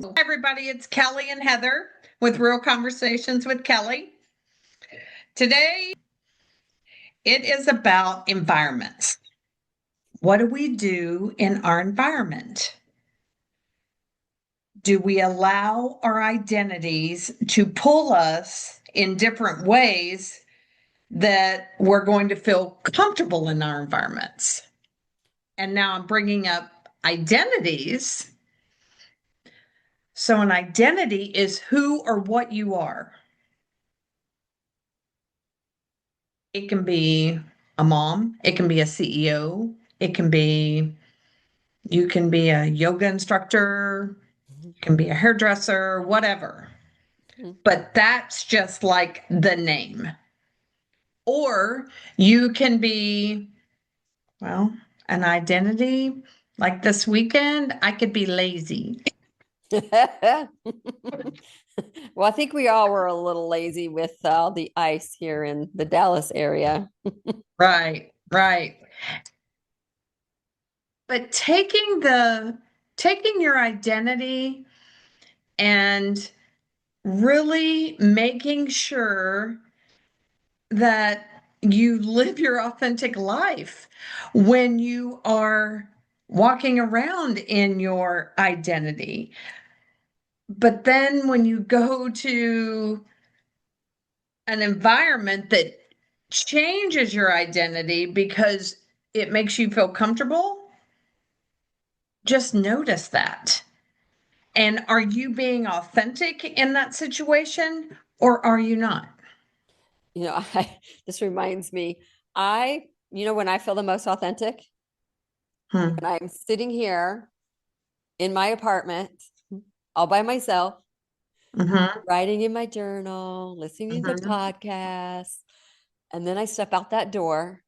Hi, everybody. It's Kelly and Heather with Real Conversations with Kelly. Today, it is about environments. What do we do in our environment? Do we allow our identities to pull us in different ways that we're going to feel comfortable in our environments? And now I'm bringing up identities. So, an identity is who or what you are. It can be a mom, it can be a CEO, it can be you can be a yoga instructor, you can be a hairdresser, whatever. Mhm. But that's just like the name. Or you can be, well, an identity. Like this weekend, I could be lazy. Well, I think we all were a little lazy with the ice here in the Dallas area. Right, right. But taking your identity and really making sure that you live your authentic life when you are walking around in your identity. But then when you go to an environment that changes your identity because it makes you feel comfortable, just notice that. And are you being authentic in that situation or are you not? This reminds me, when I feel the most authentic, Hmm. when I'm sitting here in my apartment all by myself, Hmm. writing in my journal, listening to Hmm. podcasts, and then I step out that door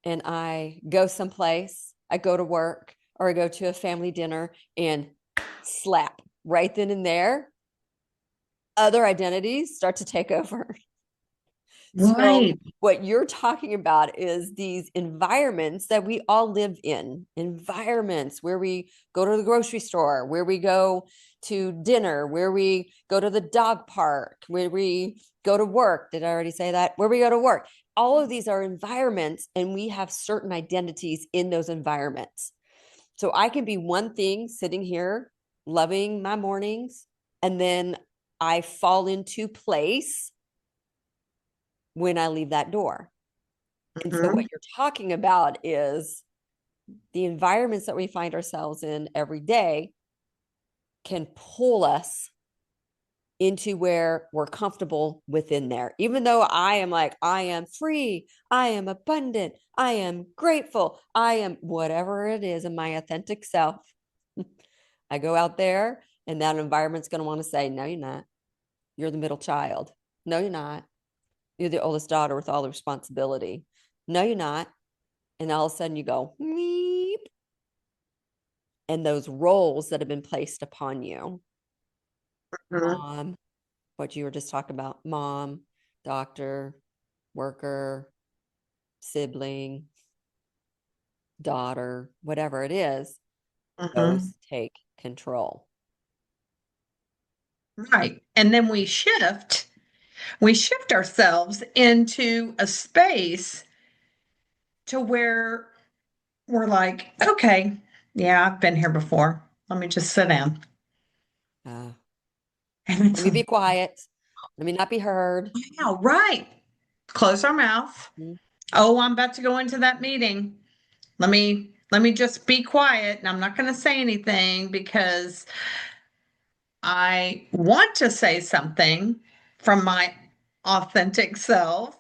and I go someplace, I go to work or I go to a family dinner and slap right then and there, other identities start to take over. So, Right. what you're talking about is these environments that we all live in, environments where we go to the grocery store, where we go to dinner, where we go to the dog park, where we go to work. Did I already say that? Where we go to work. All of these are environments, and we have certain identities in those environments. So, I can be one thing sitting here loving my mornings, and then I fall into place when I leave that door. And so, what Mhm. you're talking about is the environments that we find ourselves in every day can pull us into where we're comfortable within there. Even though I am like, I am free, I am abundant, I am grateful, I am whatever it is in my authentic self. I go out there and that environment's going to want to say, no, you're not. You're the middle child. No, you're not. You're the oldest daughter with all the responsibility. No, you're not. And all of a sudden you go, meep, and those roles that have been placed upon you, Mhm. mom, what you were just talking about, mom, doctor, worker, sibling, daughter, whatever it is, Mhm. those take control. Right. And then we shift ourselves into a space to where we're like, okay, yeah, I've been here before. Let me just sit down. Uh, And Let it's me like, be quiet. Let me not be heard. wow, right. Close our mouth. Mm. Oh, I'm about to go into that meeting. Let me just be quiet and I'm not going to say anything because I want to say something from my authentic self,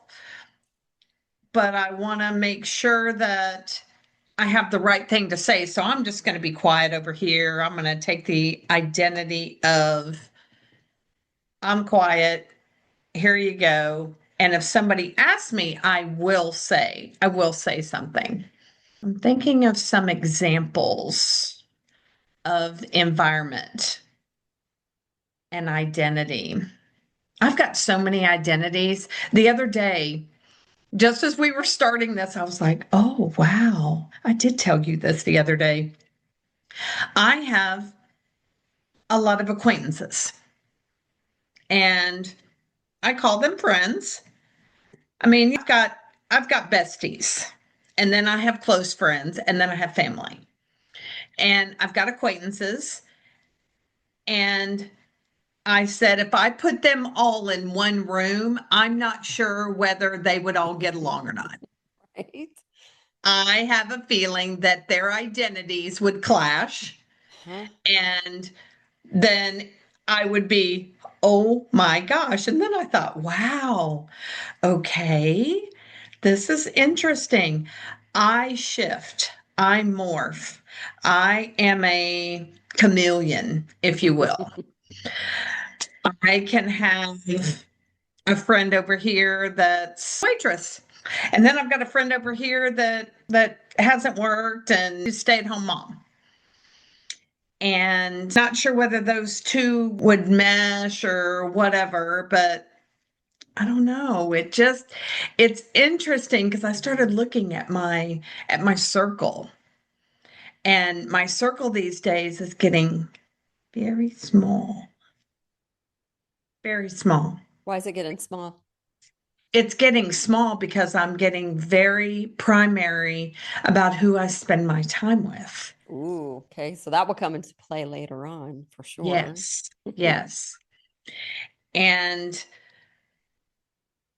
but I want to make sure that I have the right thing to say. So I'm just going to be quiet over here. I'm going to take the identity of I'm quiet. Here you go. And if somebody asks me, I will say something. I'm thinking of some examples of environment and identity. I've got so many identities. The other day, just as we were starting this, I was like, oh, wow. I did tell you this the other day. I have a lot of acquaintances, and I call them friends. I mean, I've got besties, and then I have close friends, and then I have family. And I've got acquaintances, and I said if I put them all in one room, I'm not sure whether they would all get along or not. Right? I have a feeling that their identities would clash, Huh? and then I would be, oh my gosh. And then I thought, wow, okay, this is interesting. I shift, I morph, I am a chameleon, if you will. I can have a friend over here that's waitress. And then I've got a friend over here that hasn't worked and is stay-at-home mom. And not sure whether those two would mesh or whatever, but I don't know. It's interesting because I started looking at my circle. And my circle these days is getting very small, very small. Why is it getting small? It's getting small because I'm getting very primary about who I spend my time with. Ooh, okay. So that will come into play later on for sure. Yes, yes. And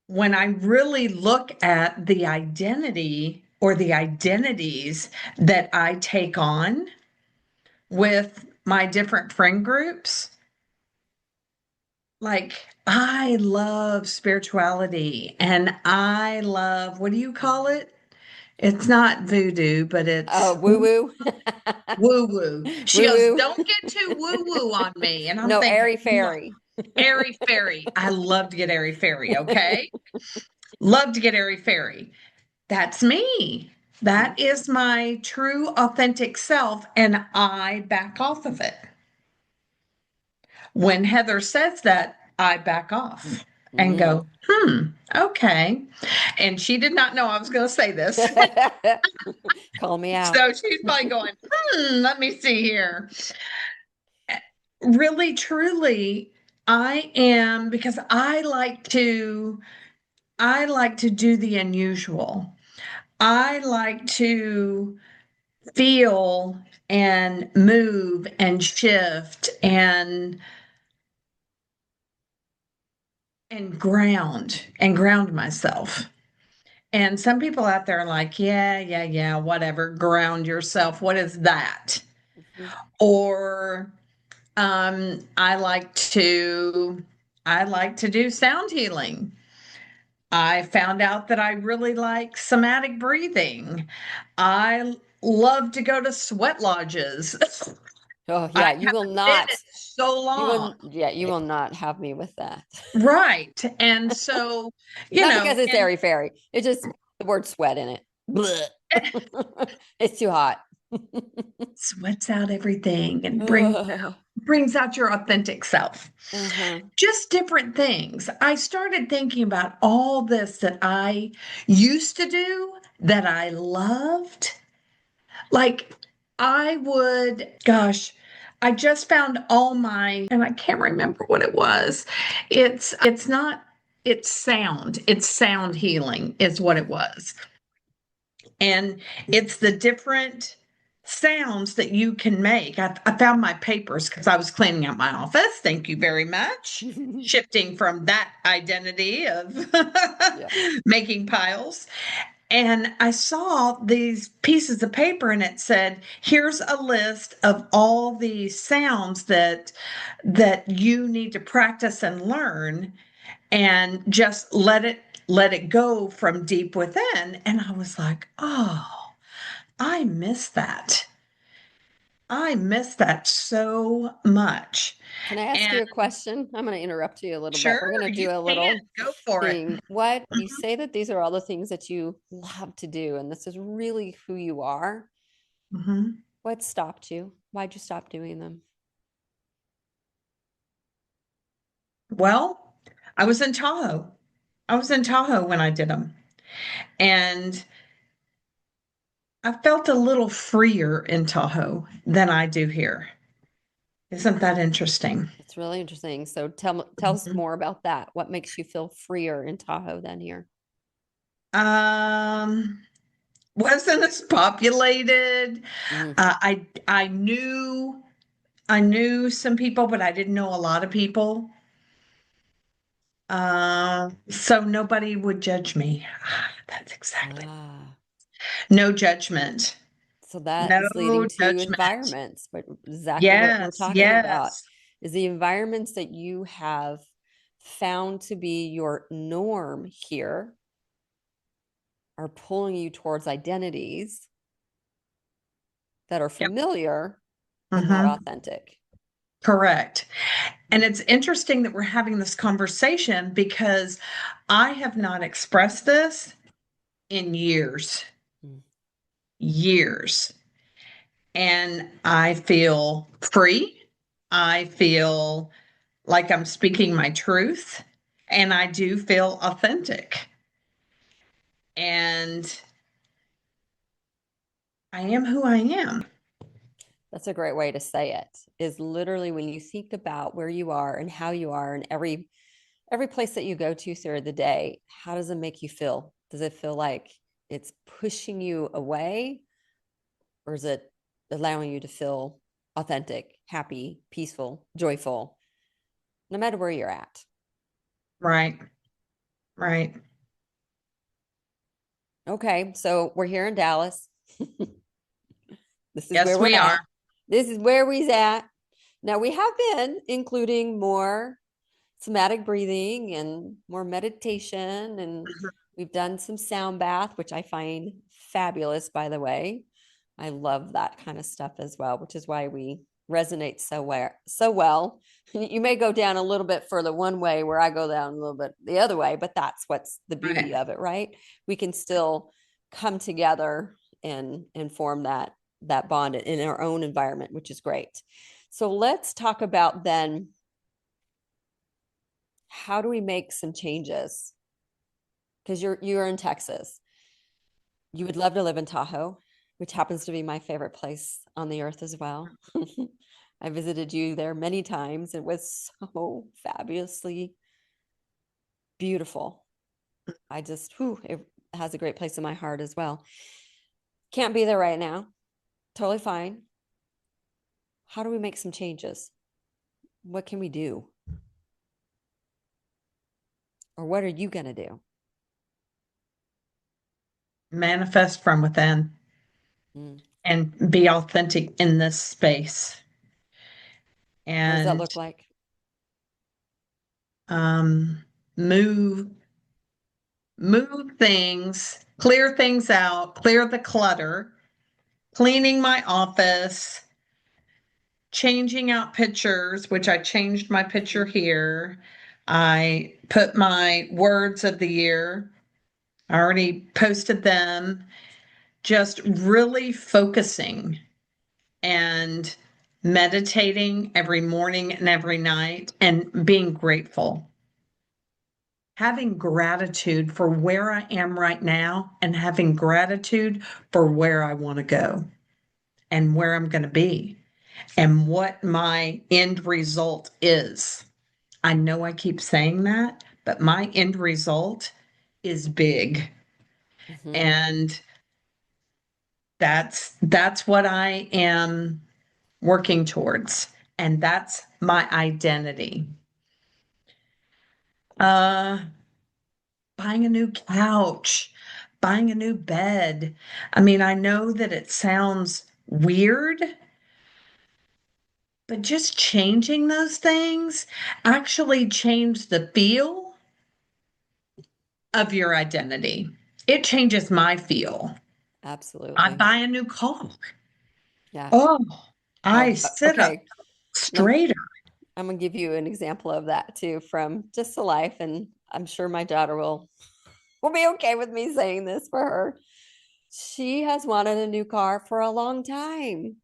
when I really look at the identity or the identities that I take on with my different friend groups, like I love spirituality and I love, what do you call it? It's not voodoo, but Oh, it's woo woo. woo woo. She Woo goes, woo. don't get too woo woo on me. And I'm No, thinking, airy no, fairy. airy fairy. I love to get airy fairy. Okay. Love to get airy fairy. That's me. Mhm. That is my true authentic self. And I back off of it. When Heather says that, I back off and Mm. go, okay. And she did not know I was going to say this. Call me out. So she's probably going, let me see here. Really, truly, I am because I like to do the unusual. I like to feel and move and shift and ground myself. And some people out there are like, yeah, whatever, ground yourself. What is that? Mhm. Or I like to I like to do sound healing. I found out that I really like somatic breathing. I love to go to sweat lodges. Oh I yeah, you will haven't been in not. so You long. will. Yeah, you will not have me with that. Right. And so, Not because it's and airy fairy. It's just the word sweat in it. Blech. It's too hot. sweats out everything and Uh-huh. brings out your authentic self. Uh-huh. Just different things. I started thinking about all this that I used to do that I loved. Like I would, gosh, I just found all my, and I can't remember what it was. It's not, it's sound. It's sound healing is what it was. And it's the different sounds that you can make. I found my papers because I was cleaning out my office. Thank you very much. Shifting from that identity of Yeah. making piles. And I saw these pieces of paper and it said, here's a list of all the sounds that you need to practice and learn and just let it go from deep within. And I was like, oh, I miss that. I miss that so much. Can I ask And you a question? I'm going to interrupt you a little bit. sure, We're going to you do a can little go for it. thing. What you Mhm, say that these are all the things that you love to do, and this is really who you are. mhm. What stopped you? Why'd you stop doing them? Well, I was in Tahoe. I was in Tahoe when I did them. And I felt a little freer in Tahoe than I do here. Isn't that interesting? It's really interesting. So tell us Mhm. more about that. What makes you feel freer in Tahoe than here? Um, wasn't as populated. Mm. I knew some people, but I didn't know a lot of people. So nobody would judge me. That's exactly. Ah, No judgment. so that No is leading to judgment. environments, but exactly what we're Yes, talking about yes. is the environments that you have found to be your norm here are pulling you towards identities that are Yep. familiar but not Hmm. authentic. Correct. And it's interesting that we're having this conversation because I have not expressed this in years, Mm. years. And I feel free. I feel like I'm speaking my truth. And I do feel authentic. And I am who I am. That's a great way to say it. Is literally when you think about where you are and how you are and every place that you go to through the day, how does it make you feel? Does it feel like it's pushing you away, or is it allowing you to feel authentic, happy, peaceful, joyful, no matter where you're at? Right. Right. Okay, so we're here in Dallas. This is where Yes, we're we are. at. This is where we's at. Now we have been including more somatic breathing and more meditation, and we've done some sound bath, which I find fabulous, by the way. I love that kind of stuff as well, which is why we resonate so well. You may go down a little bit further one way where I go down a little bit the other way, but that's what's the Right. beauty of it, right? We can still come together and form that bond in our own environment, which is great. So let's talk about then, how do we make some changes? Because you're in Texas. You would love to live in Tahoe, which happens to be my favorite place on the earth as well. I visited you there many times. It was so fabulously beautiful. It has a great place in my heart as well. Can't be there right now. Totally fine. How do we make some changes? What can we do? Or what are you going to do? Manifest from within Mm. and be authentic in this space. What does that And look like? um, move move things, clear things out, clear the clutter, cleaning my office, changing out pictures, which I changed my picture here. I put my words of the year. I already posted them. Just really focusing and meditating every morning and every night and being grateful. Having gratitude for where I am right now and having gratitude for where I want to go and where I'm going to be and what my end result is. I know I keep saying that, but my end result is big. Mm-hmm. And that's what I am working towards. And that's my identity. Uh, Buying a new couch, buying a new bed. I mean, I know that it sounds weird, but just changing those things actually change the feel of your identity. It changes my feel. I Absolutely. buy a new car. Yeah. Oh, I sit up Okay. Let, straighter. I'm gonna give you an example of that too from just a life, and I'm sure my daughter will be okay with me saying this for her. She has wanted a new car for a long time,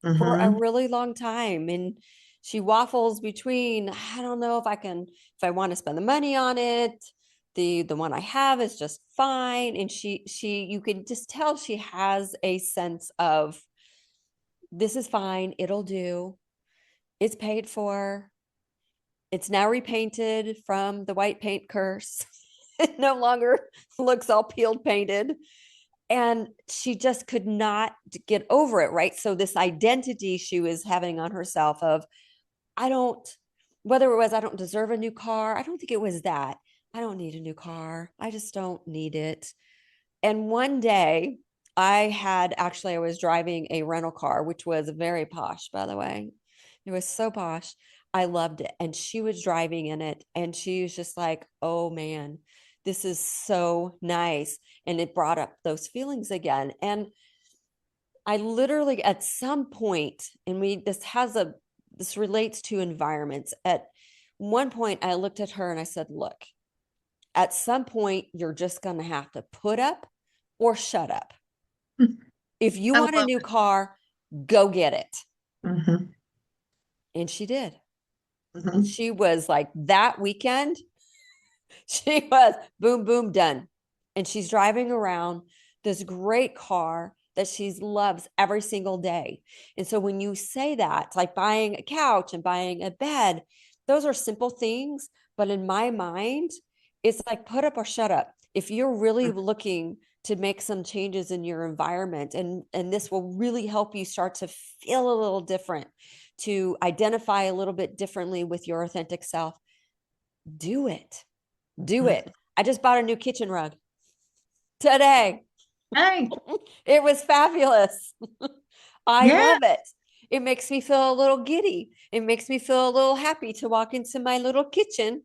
for a Hmm. really long time, and she waffles between, I don't know if I want to spend the money on it. The one I have is just fine, and she you can just tell she has a sense of, this is fine, it'll do. It's paid for. It's now repainted from the white paint curse. It no longer looks all peeled painted. And she just could not get over it, right? So this identity she was having on herself of, I don't, whether it was, I don't deserve a new car. I don't think it was that. I don't need a new car. I just don't need it. And one day I was driving a rental car, which was very posh, by the way. It was so posh. I loved it. And she was driving in it. And she was just like, oh man, this is so nice. And it brought up those feelings again. And I literally, at some point, and this relates to environments. At one point, I looked at her and I said, look, at some point, you're just going to have to put up or shut up. If you I want a love new it. car, go get it. Hmm. And she did. Hmm. She was like, that weekend, she was boom, boom, done. And she's driving around this great car that she loves every single day. And so when you say that, it's like buying a couch and buying a bed, those are simple things. But in my mind, it's like put up or shut up. If you're really looking to make some changes in your environment, and this will really help you start to feel a little different, to identify a little bit differently with your authentic self, do it. Do it. I just bought a new kitchen rug today. Hey, It was fabulous. I yeah, love it. It makes me feel a little giddy. It makes me feel a little happy to walk into my little kitchen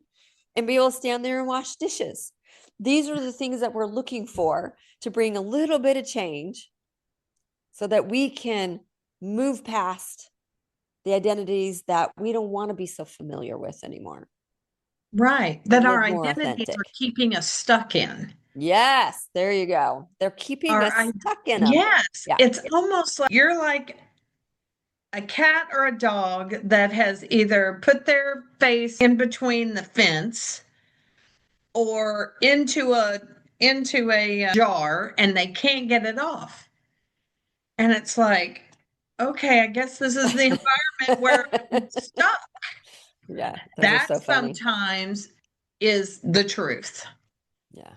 and be able to stand there and wash dishes. These are the things that we're looking for to bring a little bit of change so that we can move past the identities that we don't want to be so familiar with anymore right. and That our live more identities are authentic. keeping us stuck in. Yes, there you go. They're keeping Our, us stuck in them. yes, Yeah. it's almost like you're like a cat or a dog that has either put their face in between the fence or into a jar and they can't get it off. And it's like, okay, I guess this is the environment where I'm stuck. Yeah, those are That so funny. sometimes is the truth. Yeah.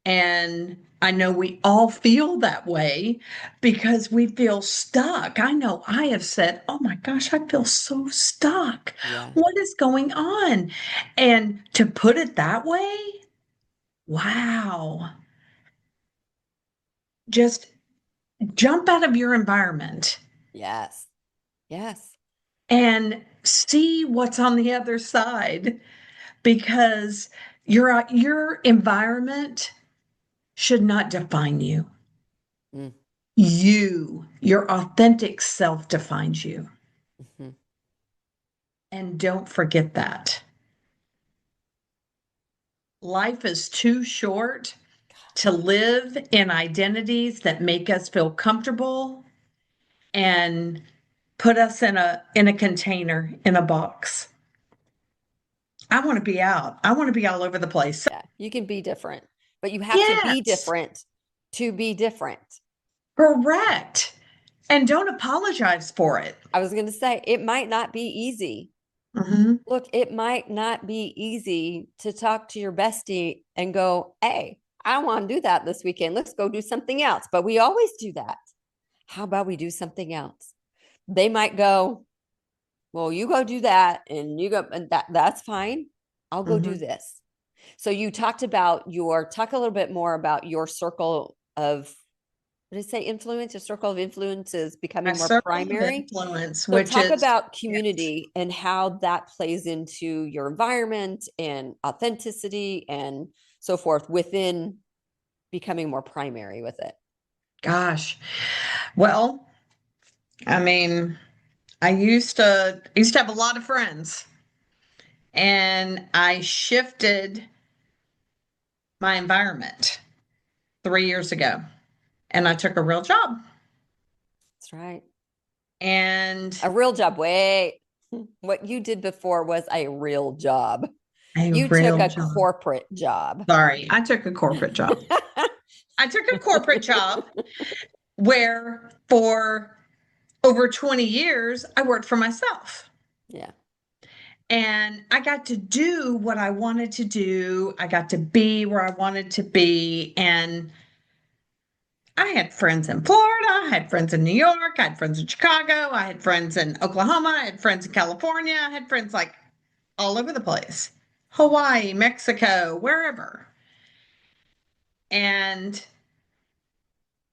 And I know we all feel that way because we feel stuck. I know I have said, oh my gosh, I feel so stuck. Yeah. What is going on? And to put it that way, wow. Just jump out of your environment Yes. Yes. and see what's on the other side because your environment should not define you. Mm, Your authentic self defines you. mhm. And don't forget that. Life is too short to live in identities that make us feel comfortable and put us in a container, in a box. I want to be out. I want to be all over the place. Yeah. You can be different, but you have to be Yes, different to be different. correct. And don't apologize for it. I was going to say it might not be easy. Hmm. Look, it might not be easy to talk to your bestie and go, hey, I want to do that this weekend. Let's go do something else. But we always do that. How about we do something else? They might go, well, you go do that and you go, and that's fine. I'll go do Hmm. this. So you talked about talk a little bit more about your circle of, what did I say, influence? Your circle of influence is My becoming more circle of primary. influence, So which talk is, about yes. community and how that plays into your environment and authenticity and so forth within becoming more primary with it. Gosh. Well, I mean, I used to have a lot of friends and I shifted my environment 3 years ago and I took a real job That's right. and A real job. Wait, what you did before was a real job. a You took real a job. corporate job. Sorry, I took a corporate job. I took a corporate job where for over 20 years I worked for myself. Yeah. And I got to do what I wanted to do. I got to be where I wanted to be. And I had friends in Florida. I had friends in New York. I had friends in Chicago. I had friends in Oklahoma. I had friends in California. I had friends like all over the place, Hawaii, Mexico, wherever. And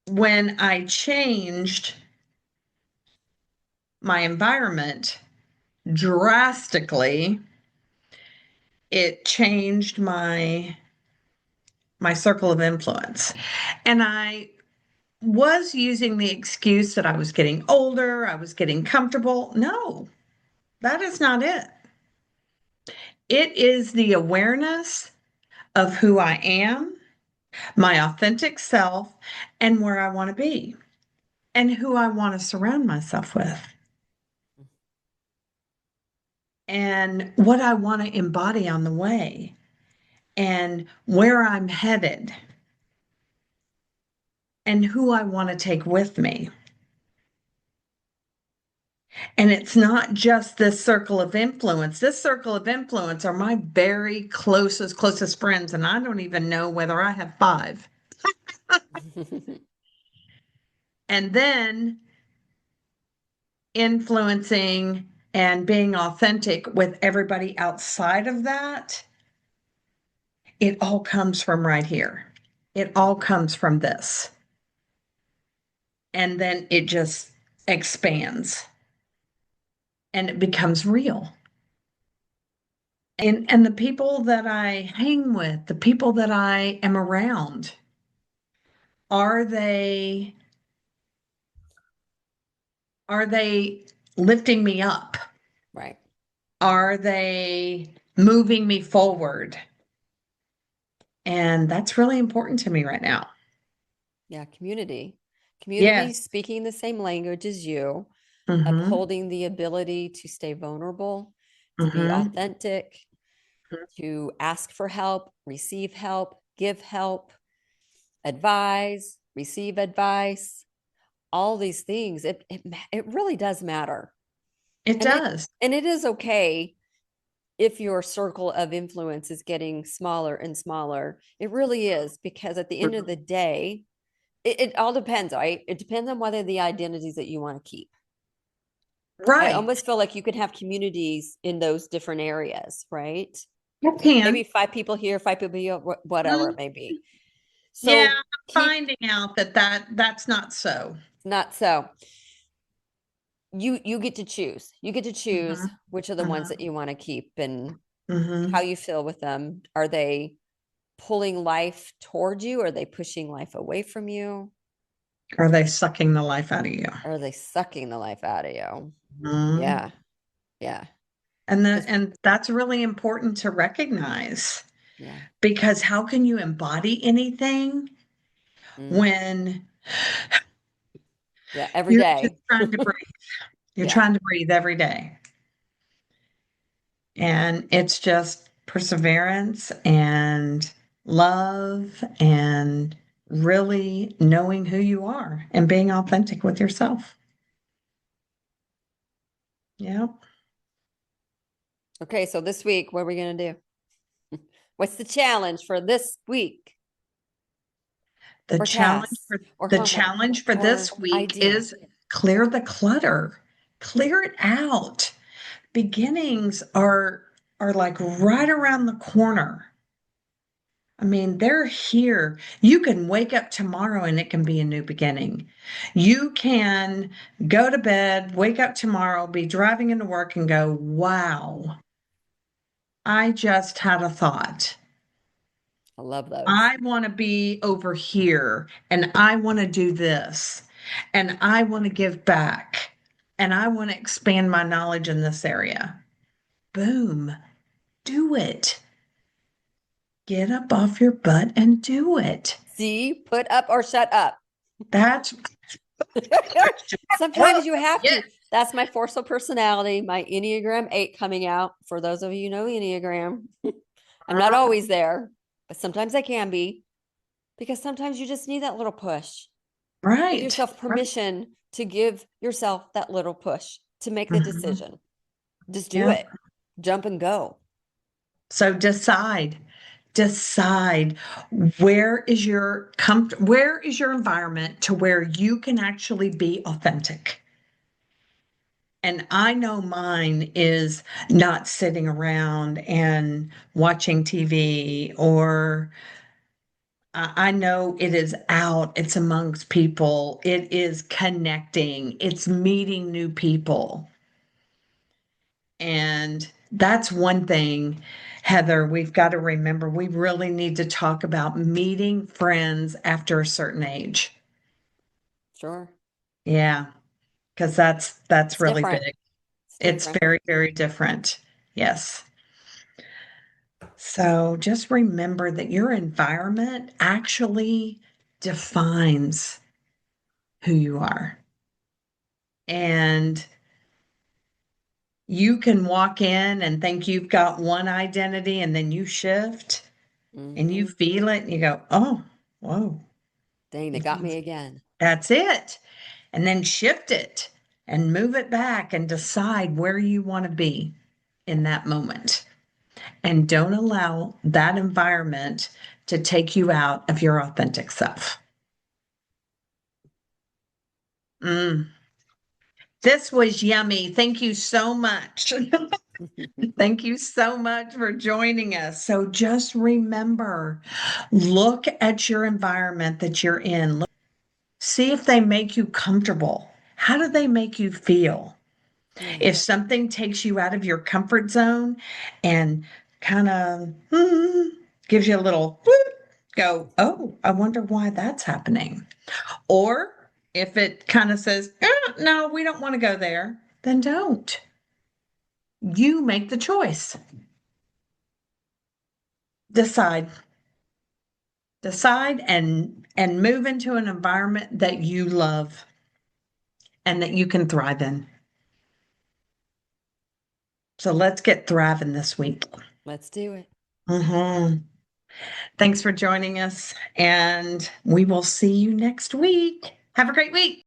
when I changed my environment drastically, it changed my circle of influence. And I was using the excuse that I was getting older, I was getting comfortable. No, that is not it. It is the awareness of who I am, my authentic self, and where I want to be, and who I want to surround myself with, and what I want to embody on the way, and where I'm headed, and who I want to take with me. And it's not just this circle of influence. This circle of influence are my very closest friends. And I don't even know whether I have five. And then influencing and being authentic with everybody outside of that, it all comes from right here. It all comes from this. And then it just expands and it becomes real. And the people that I hang with, the people that I am around, are they are they lifting me up? Right. Are they moving me forward? And that's really important to me right now. Yeah. Community. Community Yes. speaking the same language as you, Mm-hmm. upholding the ability to stay vulnerable, to be Mm-hmm. authentic, to ask for help, give help, advise, receive advice, all these things. It really does matter. It And does. it is okay if your circle of influence is getting smaller and smaller. It really is, because at the end of the day, it all depends, right? It depends on whether the identities that you want to keep. I Right. almost feel like you can have communities in those different areas, right? You can. Maybe 5 people here, 5 people here, whatever it Mhm. may be. Yeah, So I'm keep finding out that's not so. not so. You get to choose. You get to choose Mm-hmm. which are the ones that Mm-hmm. you want to keep and how Mm-hmm. you feel with them. Are they pulling life toward you? Are they pushing life away from you? Are they sucking the life out of you? Or are they sucking the life out of you? Mhm. Yeah. Yeah. Because And that's really important to recognize yeah. because how can you embody anything Mm. when Yeah. Every you're just day. trying to breathe? You're Yeah. trying to breathe every day. And it's just perseverance and love and really knowing who you are and being authentic with yourself. Yeah. Okay. So this week, what are we going to do? What's the challenge for this week, The or challenge tasks, for or the homework, challenge for or this week idea? is clear the clutter. Clear it out. Beginnings are like right around the corner. I mean, they're here. You can wake up tomorrow and it can be a new beginning. You can go to bed, wake up tomorrow, be driving into work and go, wow, I just had a thought. I love those. I want to be over here and I want to do this and I want to give back and I want to expand my knowledge in this area. Boom, do it. Get up off your butt and do it. See, put up or shut up. That's Sometimes you have yes, to. That's my forceful personality, my Enneagram 8 coming out. For those of you who know Enneagram, I'm not always there, but sometimes I can be, because sometimes you just need that little push. Give right. yourself Right. permission to give yourself that little push to make the Mhm. decision. Just do Yeah. it. Jump and go. So decide where is your environment to where you can actually be authentic. And I know mine is not sitting around and watching TV, or I know it is out, it's amongst people, it is connecting, it's meeting new people. And that's one thing, Heather, we've got to remember. We really need to talk about meeting friends after a certain age. Sure. Yeah, because that's It's really different. big. It's It's different. very, very different. Yes. So just remember that your environment actually defines who you are. And you can walk in and think you've got one identity, and then you shift and you Hmm. feel it and you go, oh, whoa, Dang, they got me again. that's it. And then shift it and move it back and decide where you want to be in that moment. And don't allow that environment to take you out of your authentic self. Mm. This was yummy. Thank you so much. Thank you so much for joining us. So just remember, look at your environment that you're in. See if they make you comfortable. How do they make you feel? Yeah. If something takes you out of your comfort zone and kind of gives you a little whoop, go, oh, I wonder why that's happening. Or if it kind of says, no, we don't want to go there, then don't. You make the choice. Decide. Decide and move into an environment that you love and that you can thrive in. So let's get thriving this week. Let's do it. Mhm. Thanks for joining us, and we will see you next week. Have a great week.